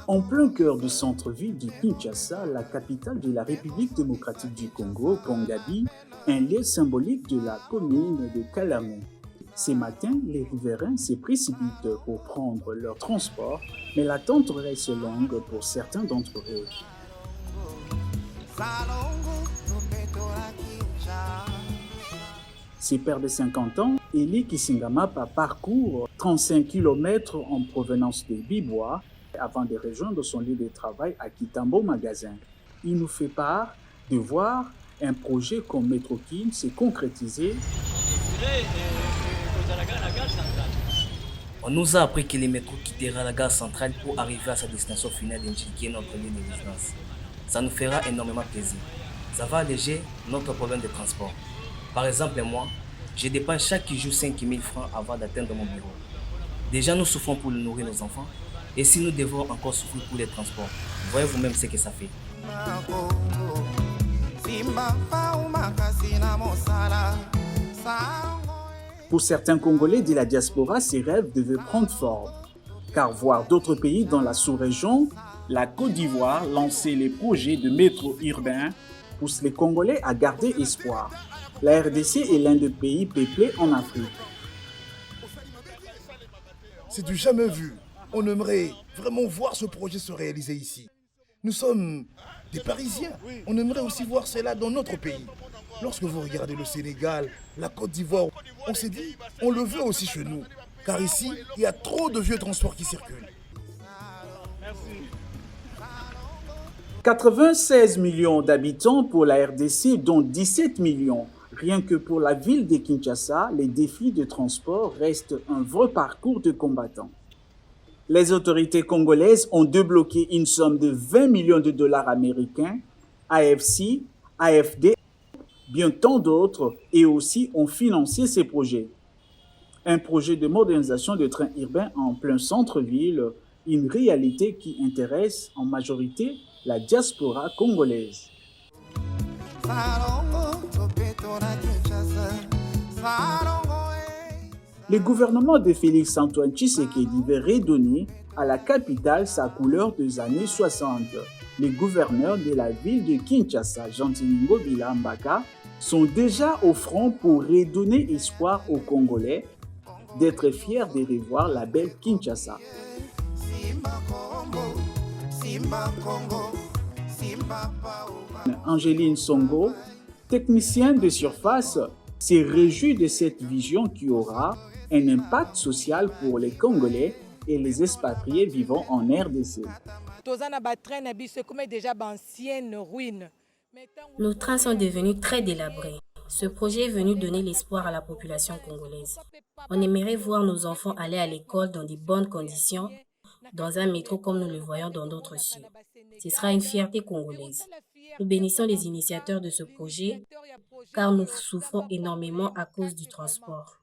En plein cœur du centre-ville de Kinshasa, la capitale de la République démocratique du Congo, Congabi, un lieu symbolique de la commune de Kalamou. Ces matins, les riverains se précipitent pour prendre leur transport, mais l'attente reste longue pour certains d'entre eux. Ce père de 50 ans, Eli Kisingamapa, parcourt 35 km en provenance de Bibois avant de rejoindre son lieu de travail à Kitambo Magasin. Il nous fait part de voir un projet comme Metrokin se concrétiser. On nous a appris que le métro quittera la gare centrale pour arriver à sa destination finale d'Injiki, notre lieu de résidence. Ça nous fera énormément plaisir. Ça va alléger notre problème de transport. Par exemple, moi, je dépense chaque jour 5 000 francs avant d'atteindre mon bureau. Déjà, nous souffrons pour nourrir nos enfants. Et si nous devons encore souffrir pour les transports, voyez vous-même ce que ça fait. Pour certains Congolais de la diaspora, ces rêves devaient prendre forme. Car voir d'autres pays dans la sous-région, la Côte d'Ivoire lancer les projets de métro urbain pousse les Congolais à garder espoir. La RDC est l'un des pays peuplés en Afrique. C'est du jamais vu. On aimerait vraiment voir ce projet se réaliser ici. Nous sommes des Parisiens. On aimerait aussi voir cela dans notre pays. Lorsque vous regardez le Sénégal, la Côte d'Ivoire, on s'est dit, on le veut aussi chez nous. Car ici, il y a trop de vieux transports qui circulent. 96 millions d'habitants pour la RDC, dont 17 millions. Rien que pour la ville de Kinshasa, les défis de transport restent un vrai parcours de combattants. Les autorités congolaises ont débloqué une somme de 20 millions de dollars américains, AFC, AFD, bien tant d'autres, et aussi ont financé ces projets. Un projet de modernisation de trains urbains en plein centre-ville, une réalité qui intéresse en majorité la diaspora congolaise. Le gouvernement de Félix-Antoine Tshisekedi veut redonner à la capitale sa couleur des années 60. Les gouverneurs de la ville de Kinshasa, Gentilmingo Bilambaka, sont déjà au front pour redonner espoir aux Congolais d'être fiers de revoir la belle Kinshasa. Angéline Songo, technicienne de surface, se réjouit de cette vision qui aura un impact social pour les Congolais et les expatriés vivant en RDC. Nos trains sont devenus très délabrés. Ce projet est venu donner l'espoir à la population congolaise. On aimerait voir nos enfants aller à l'école dans de bonnes conditions, dans un métro comme nous le voyons dans d'autres cieux. Ce sera une fierté congolaise. Nous bénissons les initiateurs de ce projet car nous souffrons énormément à cause du transport.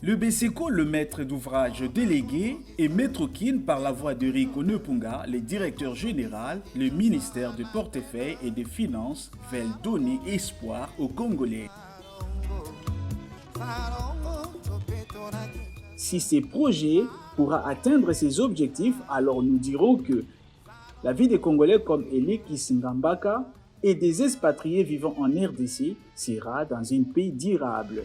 Le BCECO, le maître d'ouvrage délégué, et Metrokin par la voix de Rico Nepunga, le directeur général, le ministère du Portefeuille et des Finances veulent donner espoir aux Congolais. Si ces projets pourra atteindre ses objectifs, alors nous dirons que la vie des Congolais comme Eli Kisingambaka et des expatriés vivant en RDC sera dans un pays durable.